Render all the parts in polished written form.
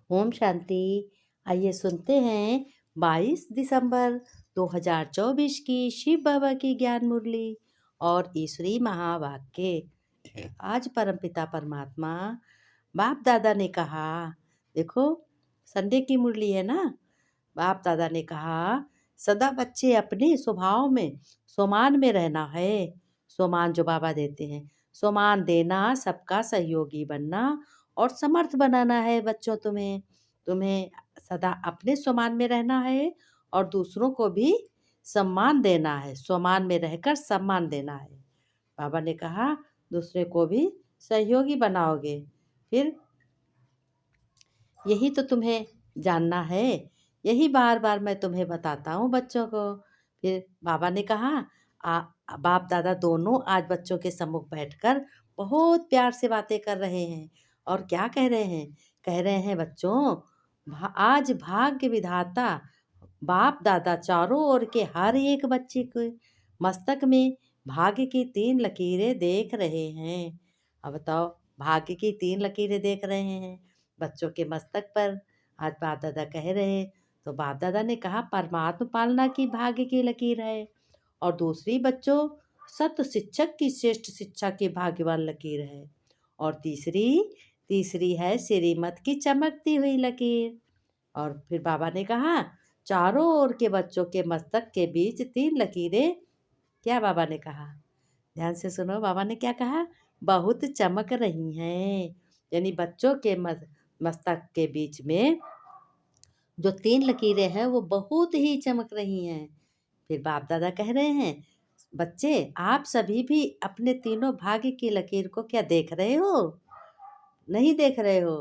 ओम शांति। आइए सुनते हैं 22 दिसंबर 2024 की शिव बाबा की ज्ञान मुरली और ईश्वरी महावाक्य। आज परमपिता परमात्मा बाप दादा ने कहा, देखो संडे की मुरली है ना। बाप दादा ने कहा सदा बच्चे अपने स्वभाव में सोमान में रहना है। सोमान जो बाबा देते हैं, सोमान देना, सबका सहयोगी बनना और समर्थ बनाना है। बच्चों तुम्हें तुम्हें सदा अपने सम्मान में रहना है और दूसरों को भी सम्मान देना है। सम्मान में रहकर सम्मान देना है। बाबा ने कहा दूसरे को भी सहयोगी बनाओगे, फिर यही तो तुम्हें जानना है। यही बार बार मैं तुम्हें बताता हूँ बच्चों को। फिर बाबा ने कहा बाप दादा दोनों आज बच्चों के सम्मुख बैठकर बहुत प्यार से बातें कर रहे हैं। और क्या कह रहे हैं? कह रहे हैं बच्चों, आज भाग्य विधाता बाप दादा चारों ओर के हर एक बच्चे के मस्तक में भाग्य की 3 लकीरें देख रहे हैं। अब बताओ, भाग्य की 3 लकीरें देख रहे हैं बच्चों के मस्तक पर। आज बाप दादा कह रहे, तो बाप दादा ने कहा परमात्मा पालना की भाग्य की लकीर है, और दूसरी बच्चों सत शिक्षक की श्रेष्ठ शिक्षा की भाग्यवान लकीर है, और तीसरी तीसरी है श्रीमत की चमकती हुई लकीर। और फिर बाबा ने कहा चारों ओर के बच्चों के मस्तक के बीच 3 लकीरें। क्या बाबा ने कहा? ध्यान से सुनो, बाबा ने क्या कहा? बहुत चमक रही हैं। यानी बच्चों के मस्तक के बीच में जो 3 लकीरें हैं वो बहुत ही चमक रही हैं। फिर बाप दादा कह रहे हैं, बच्चे आप सभी भी अपने तीनों भाग्य की लकीर को क्या देख रहे हो? नहीं देख रहे हो?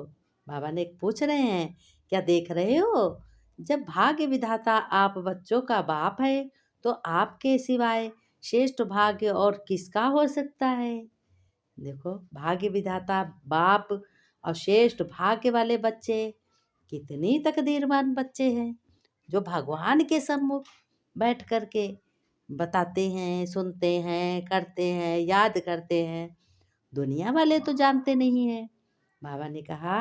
बाबा ने पूछ रहे हैं, क्या देख रहे हो? जब भाग्य विधाता आप बच्चों का बाप है, तो आपके सिवाय श्रेष्ठ भाग्य और किसका हो सकता है? देखो, भाग्य विधाता बाप और श्रेष्ठ भाग्य वाले बच्चे कितनी तकदीरवान बच्चे हैं, जो भगवान के सम्मुख बैठ कर के बताते हैं, सुनते हैं, करते हैं, याद करते हैं। दुनिया वाले तो जानते नहीं हैं। बाबा ने कहा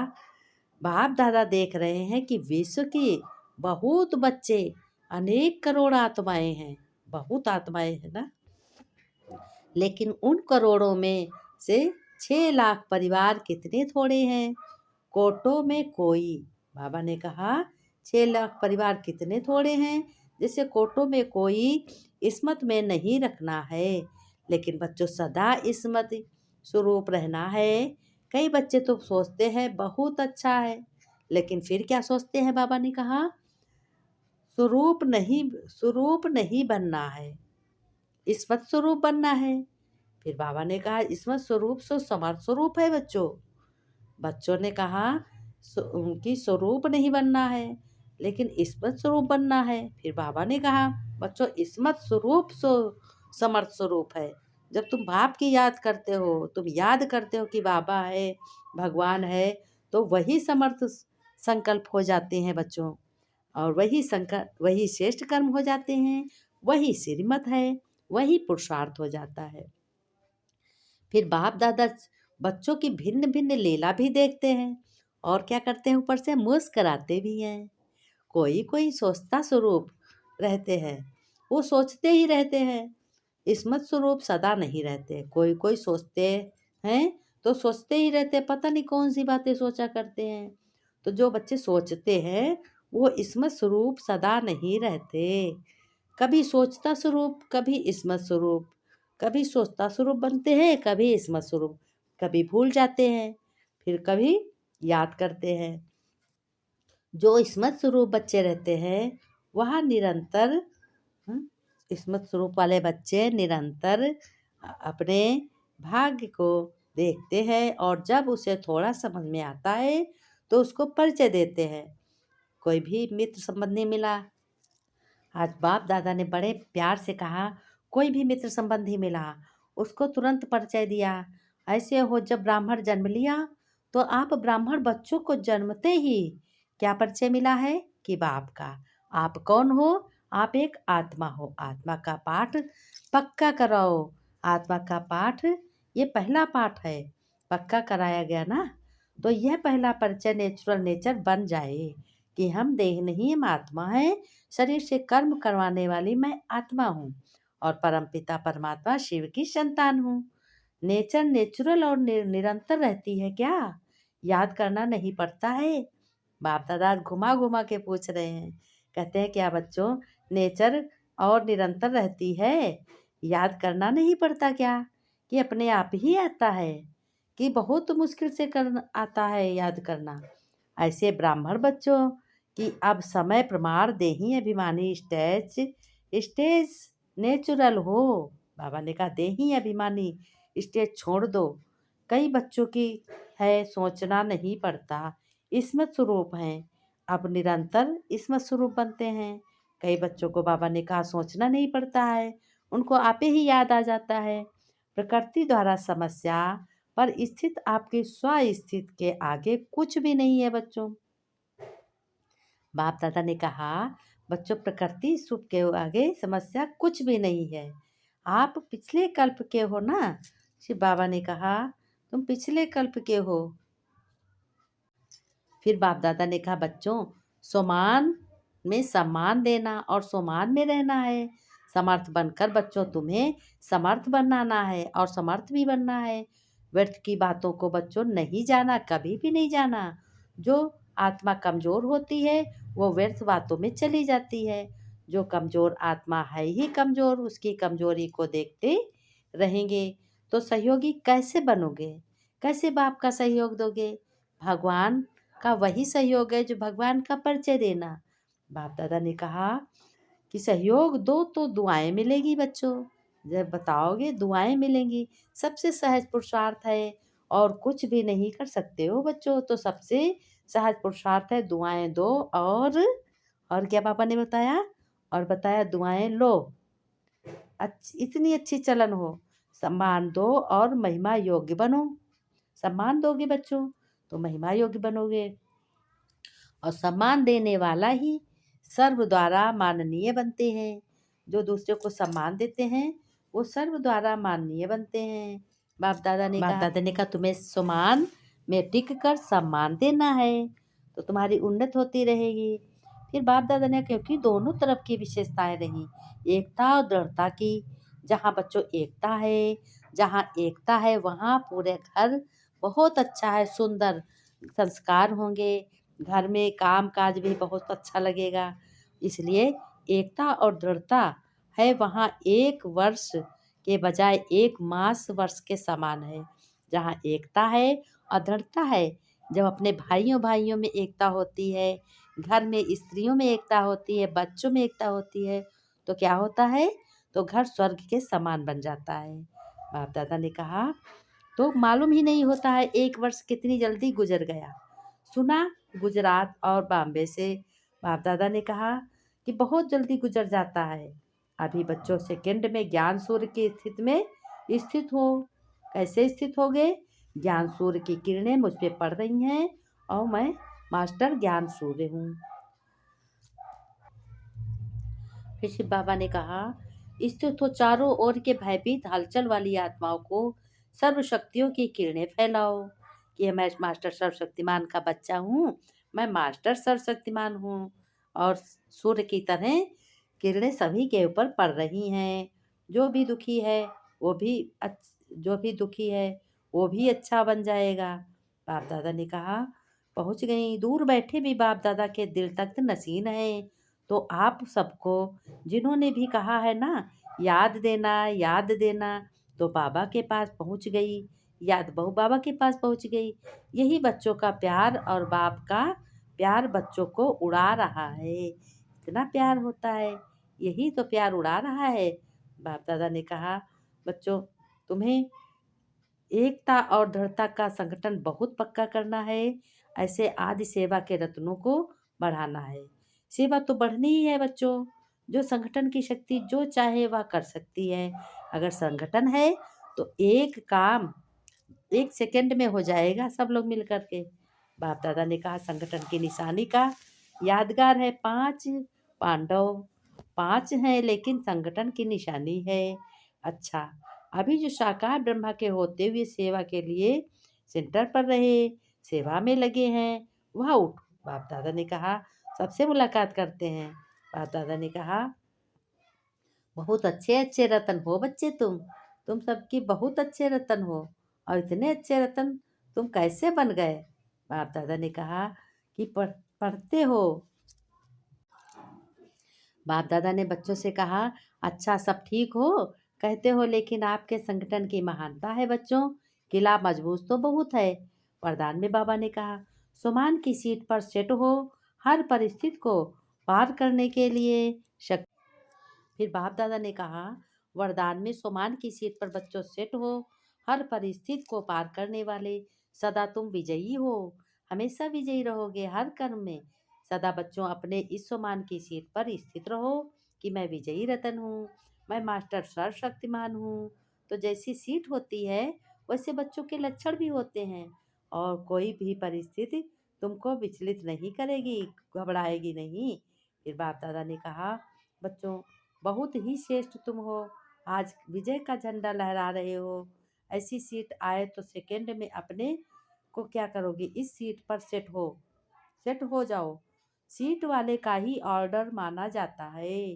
बाप दादा देख रहे हैं कि विश्व की बहुत बच्चे, अनेक करोड़ आत्माएं हैं। बहुत आत्माएं हैं ना, लेकिन उन करोड़ों में से 6 लाख परिवार कितने थोड़े हैं, कोटों में कोई। बाबा ने कहा 6 लाख परिवार कितने थोड़े हैं, जिसे कोटों में कोई इसमत में नहीं रखना है। लेकिन बच्चों सदा इसमत स्वरूप रहना है। कई बच्चे तो सोचते हैं बहुत अच्छा है, लेकिन फिर क्या सोचते हैं? बाबा ने कहा स्वरूप नहीं बनना है, इसमत स्वरूप बनना है। फिर बाबा ने कहा इसमत स्वरूप सो समर्थ स्वरूप है। बच्चों बच्चों ने कहा उनकी स्वरूप नहीं बनना है, लेकिन इसमत स्वरूप बनना है। फिर बाबा ने कहा बच्चों इसमत स्वरूप सो समर्थ स्वरूप है। जब तुम बाप की याद करते हो, तुम याद करते हो कि बाबा है, भगवान है, तो वही समर्थ संकल्प हो जाते हैं बच्चों, और वही श्रेष्ठ कर्म हो जाते हैं, वही श्रीमत है, वही पुरुषार्थ हो जाता है। फिर बाप दादा बच्चों की भिन्न भिन्न लीला भी देखते हैं, और क्या करते हैं? ऊपर से मुस्कराते भी हैं। कोई कोई सोचता स्वरूप रहते हैं, वो सोचते ही रहते हैं, इसमत स्वरूप सदा नहीं रहते। कोई कोई सोचते हैं तो सोचते ही रहते, पता नहीं कौन सी बातें सोचा करते हैं। तो जो बच्चे सोचते हैं वो इसमत स्वरूप सदा नहीं रहते। कभी सोचता स्वरूप, कभी इसमत स्वरूप, कभी सोचता स्वरूप बनते हैं, कभी इसमत स्वरूप, कभी भूल जाते हैं, फिर कभी याद करते हैं। जो इसमत स्वरूप बच्चे रहते हैं वह निरंतर इसमत स्वरूप वाले बच्चे निरंतर अपने भाग्य को देखते हैं, और जब उसे थोड़ा समझ में आता है तो उसको परिचय देते हैं। कोई भी मित्र संबंधी मिला, आज बाप दादा ने बड़े प्यार से कहा, कोई भी मित्र संबंधी मिला उसको तुरंत परिचय दिया। ऐसे हो, जब ब्राह्मण जन्म लिया तो आप ब्राह्मण बच्चों को जन्मते ही क्या परिचय मिला है कि बाप का। आप कौन हो? आप एक आत्मा हो। आत्मा का पाठ पक्का कराओ। आत्मा का पाठ ये पहला पाठ है, पक्का कराया गया ना। तो यह पहला परिचय नेचुरल नेचर बन जाए कि हम देह नहीं, हम आत्मा है। शरीर से कर्म करवाने वाली मैं आत्मा हूँ और परमपिता परमात्मा शिव की संतान हूँ। नेचर नेचुरल और निरंतर रहती है क्या? याद करना नहीं पड़ता है? बाप दादा घुमा घुमा के पूछ रहे हैं। कहते हैं क्या बच्चों, नेचर और निरंतर रहती है, याद करना नहीं पड़ता क्या? कि अपने आप ही आता है कि बहुत मुश्किल से कर आता है याद करना? ऐसे ब्राह्मण बच्चों कि अब समय प्रमाण देही अभिमानी स्टेज स्टेज नेचुरल हो। बाबा ने कहा देही अभिमानी स्टेज छोड़ दो। कई बच्चों की है सोचना नहीं पड़ता, इसमत स्वरूप हैं, अब निरंतर इसमत स्वरूप बनते हैं। कई बच्चों को बाबा ने कहा सोचना नहीं पड़ता है, उनको आपे ही याद आ जाता है। प्रकृति द्वारा समस्या पर स्थित आपके स्वस्थित के आगे कुछ भी नहीं है बच्चों। बाप दादा ने कहा बच्चों प्रकृति सुख के आगे समस्या कुछ भी नहीं है। आप पिछले कल्प के हो ना। शिव बाबा ने कहा तुम पिछले कल्प के हो। फिर बाप दादा ने कहा बच्चों सोमान में सम्मान देना और सोमान में रहना है। समर्थ बनकर बच्चों तुम्हें समर्थ बनाना है और समर्थ भी बनना है। व्यर्थ की बातों को बच्चों नहीं जाना, कभी भी नहीं जाना। जो आत्मा कमजोर होती है वो व्यर्थ बातों में चली जाती है। जो कमजोर आत्मा है ही कमजोर, उसकी कमजोरी को देखते रहेंगे तो सहयोगी कैसे बनोगे? कैसे बाप का सहयोग दोगे? भगवान का वही सहयोग है जो भगवान का परिचय देना। बाप दादा ने कहा कि सहयोग दो तो दुआएं मिलेगी बच्चों। जब बताओगे दुआएं मिलेंगी। सबसे सहज पुरुषार्थ है और कुछ भी नहीं कर सकते हो बच्चों, तो सबसे सहज पुरुषार्थ है दुआएं दो। और क्या पापा ने बताया? और बताया दुआएं लो। इतनी अच्छी चलन हो। सम्मान दो और महिमा योग्य बनो। सम्मान दोगे बच्चों तो महिमा योग्य बनोगे और सम्मान देने वाला ही सर्व द्वारा माननीय बनते हैं। जो दूसरे को सम्मान देते हैं वो सर्व द्वारा माननीय बनते हैं। बाप दादा ने कहा तुम्हें सम्मान में टिक कर सम्मान देना है तो तुम्हारी उन्नत होती रहेगी। फिर बाप दादा ने क्योंकि दोनों तरफ की विशेषताएं रही, एकता और दृढ़ता की। जहाँ बच्चों एकता है वहाँ पूरे घर बहुत अच्छा है, सुंदर संस्कार होंगे। घर में काम काज भी बहुत अच्छा लगेगा। इसलिए एकता और दृढ़ता है वहाँ एक वर्ष के बजाय एक मास वर्ष के समान है। जहाँ एकता है और दृढ़ता है, जब अपने भाइयों भाइयों में एकता होती है, घर में स्त्रियों में एकता होती है, बच्चों में एकता होती है, तो क्या होता है? तो घर स्वर्ग के समान बन जाता है। बाप दादा ने कहा तो मालूम ही नहीं होता है एक वर्ष कितनी जल्दी गुजर गया। सुना गुजरात और बॉम्बे से। बाप दादा ने कहा कि बहुत जल्दी गुजर जाता है। अभी बच्चों सेकंड में ज्ञान सूर्य की स्थिति में स्थित हो। कैसे स्थित हो गए? ज्ञान सूर्य की किरणें मुझ पे पड़ रही हैं और मैं मास्टर ज्ञान सूर्य हूँ। फिर शिव बाबा ने कहा स्थित हो चारों ओर के भयभीत हलचल वाली आत्माओं को सर्वशक्तियों की किरणें फैलाओ कि मैं मास्टर सर्वशक्तिमान का बच्चा हूँ। मैं मास्टर सर्वशक्तिमान हूँ और सूर्य की तरह किरणें सभी के ऊपर पड़ रही हैं। जो भी दुखी है वो भी जो भी दुखी है वो भी अच्छा बन जाएगा। बाप दादा ने कहा पहुँच गई। दूर बैठे भी बाप दादा के दिल तक नसीन है। तो आप सबको जिन्होंने भी कहा है ना याद देना, तो बाबा के पास पहुंच गई। याद बहू बाबा के पास पहुंच गई। यही बच्चों का प्यार और बाप का प्यार बच्चों को उड़ा रहा है। इतना प्यार होता है, यही तो प्यार उड़ा रहा है। बाप दादा ने कहा बच्चों तुम्हें एकता और दृढ़ता का संगठन बहुत पक्का करना है। ऐसे आदि सेवा के रत्नों को बढ़ाना है। सेवा तो बढ़नी ही है बच्चों। जो संगठन की शक्ति जो चाहे वह कर सकती है। अगर संगठन है तो एक काम एक सेकंड में हो जाएगा सब लोग मिल कर के। बाप दादा ने कहा संगठन की निशानी का यादगार है 5 पांडव। 5 हैं लेकिन संगठन की निशानी है। अच्छा, अभी जो साकार ब्रह्मा के होते हुए सेवा के लिए सेंटर पर रहे, सेवा में लगे हैं, वह उठ। बाप दादा ने कहा, सबसे मुलाकात करते हैं। बाप दादा ने कहा, बहुत अच्छे अच्छे रतन हो बच्चे तुम सबकी बहुत अच्छे रतन हो, और इतने अच्छे रतन तुम कैसे बन गए? बाप दादा ने कहा कि पढ़ते हो। बाप दादा ने बच्चों से कहा, अच्छा सब ठीक हो कहते हो, लेकिन आपके संगठन की महानता है बच्चों, किला मजबूत तो बहुत है। वरदान में बाबा ने कहा, सुमान की सीट पर सेट हो, हर परिस्थिति को पार करने के लिए शक्ति। फिर बाप दादा ने कहा, वरदान में सुमान की सीट पर बच्चों सेट हो, हर परिस्थिति को पार करने वाले, सदा तुम विजयी हो, हमेशा विजयी रहोगे हर कर्म में। सदा बच्चों अपने इस सुमान की सीट पर स्थित रहो कि मैं विजयी रतन हूँ, मैं मास्टर सर्वशक्तिमान हूँ। तो जैसी सीट होती है वैसे बच्चों के लक्षण भी होते हैं, और कोई भी परिस्थिति तुमको विचलित नहीं करेगी, घबराएगी नहीं। फिर बाप दादा ने कहा, बच्चों बहुत ही श्रेष्ठ तुम हो, आज विजय का झंडा लहरा रहे हो। ऐसी सीट आए तो सेकंड में अपने को क्या करोगे, इस सीट पर सेट हो जाओ। सीट वाले का ही ऑर्डर माना जाता है।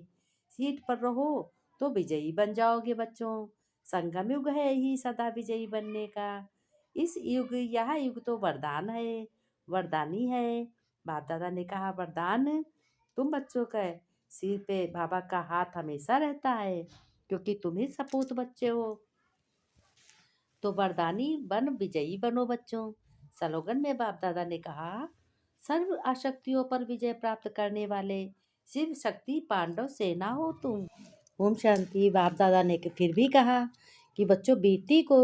सीट पर रहो तो विजयी बन जाओगे बच्चों। संगम युग है ही सदा विजयी बनने का। इस युग, यह युग तो वरदान है, वरदानी है। बाप दादा ने कहा, वरदान तुम बच्चों का सिर पे बाबा का हाथ हमेशा रहता है, क्योंकि तुम ही सपूत बच्चे हो। तो वरदानी बन विजयी बनो बच्चों। स्लोगन में बाप दादा ने कहा, सर्व आशक्तियों पर विजय प्राप्त करने वाले शिव शक्ति पांडव सेना हो तुम। ओम शांति। बाप दादा ने फिर भी कहा कि बच्चों बीती को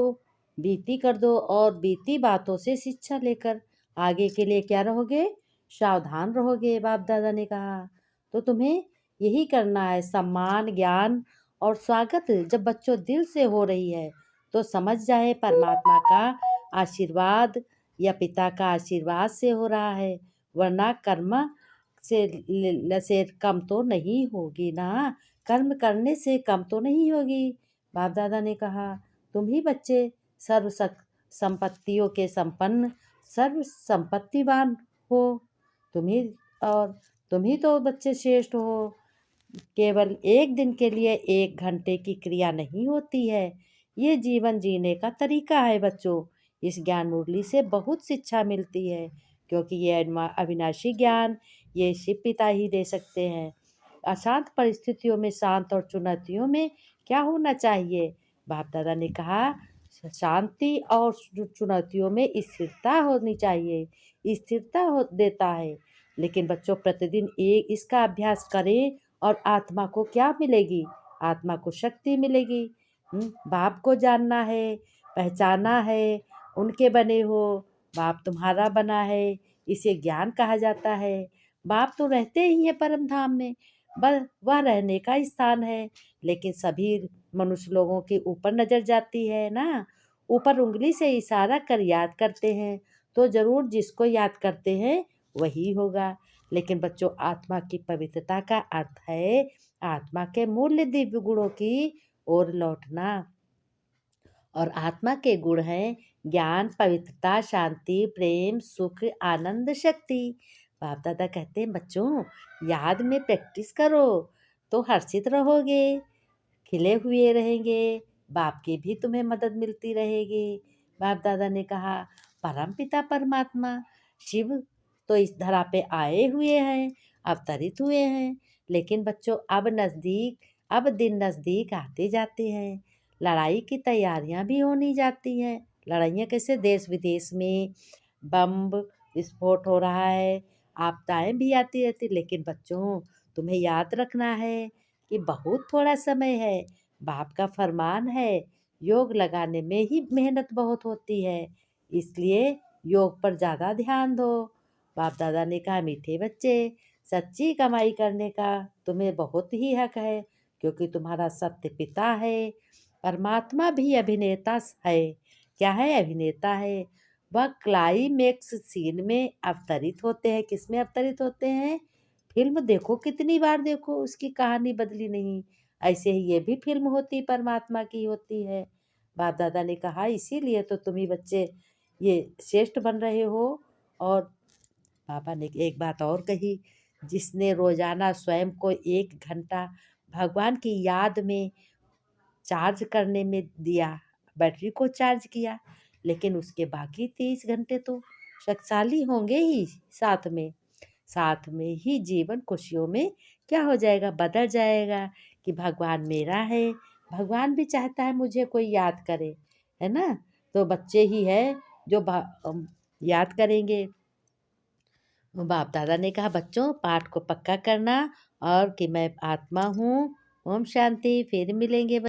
बीती कर दो, और बीती बातों से शिक्षा लेकर आगे के लिए क्या रहोगे, सावधान रहोगे। बाप दादा ने कहा, तो तुम्हें यही करना है। सम्मान, ज्ञान और स्वागत जब बच्चों दिल से हो रही है तो समझ जाए परमात्मा का आशीर्वाद या पिता का आशीर्वाद से हो रहा है, वरना कर्म से कम तो नहीं होगी ना, कर्म करने से कम तो नहीं होगी। बाप दादा ने कहा, तुम ही बच्चे सर्व संपत्तियों के संपन्न, सर्व संपत्तिवान हो। तुम ही, और तुम ही तो बच्चे श्रेष्ठ हो। केवल एक दिन के लिए 1 घंटे की क्रिया नहीं होती है, ये जीवन जीने का तरीका है बच्चों। इस ज्ञान मुरली से बहुत शिक्षा मिलती है, क्योंकि ये अविनाशी ज्ञान ये शिव पिता ही दे सकते हैं। अशांत परिस्थितियों में शांत, और चुनौतियों में क्या होना चाहिए? बाप दादा ने कहा, शांति और चुनौतियों में स्थिरता होनी चाहिए। स्थिरता हो देता है। लेकिन बच्चों प्रतिदिन एक इसका अभ्यास करें और आत्मा को क्या मिलेगी? आत्मा को शक्ति मिलेगी। बाप को जानना है, पहचाना है, उनके बने हो, बाप तुम्हारा बना है, इसे ज्ञान कहा जाता है। बाप तो रहते ही हैं परम धाम में, बस वह रहने का स्थान है। लेकिन सभी मनुष्य लोगों के ऊपर नजर जाती है ना, ऊपर उंगली से इशारा कर याद करते हैं, तो जरूर जिसको याद करते हैं वही होगा। लेकिन बच्चों आत्मा की पवित्रता का अर्थ है आत्मा के मूल्य दिव्य गुणों की ओर लौटना। और आत्मा के गुण हैं ज्ञान, पवित्रता, शांति, प्रेम, सुख, आनंद, शक्ति। बाप दादा कहते हैं बच्चों याद में प्रैक्टिस करो तो हर्षित रहोगे, खिले हुए रहेंगे, बाप की भी तुम्हें मदद मिलती रहेगी। बाप दादा ने कहा, परम पिता परमात्मा शिव तो इस धरा पे आए हुए हैं, अवतरित हुए हैं। लेकिन बच्चों अब दिन नज़दीक आते जाते हैं, लड़ाई की तैयारियां भी होनी जाती हैं। लड़ाइयाँ कैसे, देश विदेश में बम विस्फोट हो रहा है, आपदाएं भी आती रहती। लेकिन बच्चों तुम्हें याद रखना है कि बहुत थोड़ा समय है, बाप का फरमान है योग लगाने में ही मेहनत बहुत होती है, इसलिए योग पर ज़्यादा ध्यान दो। बाप दादा ने कहा, मीठे बच्चे सच्ची कमाई करने का तुम्हें बहुत ही हक है, क्योंकि तुम्हारा सत्य पिता है। परमात्मा भी अभिनेता है। क्या है? अभिनेता है। वह क्लाइमेक्स सीन में अवतरित होते हैं। किस में अवतरित होते हैं? फिल्म देखो कितनी बार देखो, उसकी कहानी बदली नहीं। ऐसे ही ये भी फिल्म होती परमात्मा की होती है। बाप दादा ने कहा, इसीलिए तो तुम्ही बच्चे ये श्रेष्ठ बन रहे हो। और पापा ने एक बात और कही, जिसने रोज़ाना स्वयं को 1 घंटा भगवान की याद में चार्ज करने में दिया, बैटरी को चार्ज किया, लेकिन उसके बाकी 30 घंटे तो शक्तिशाली होंगे ही साथ में। साथ में ही जीवन खुशियों में क्या हो जाएगा, बदल जाएगा कि भगवान मेरा है, भगवान भी चाहता है मुझे कोई याद करे, है ना? तो बच्चे ही है जो याद करेंगे। बाप दादा ने कहा, बच्चों पाठ को पक्का करना और कि मैं आत्मा हूँ। ओम शांति, फिर मिलेंगे।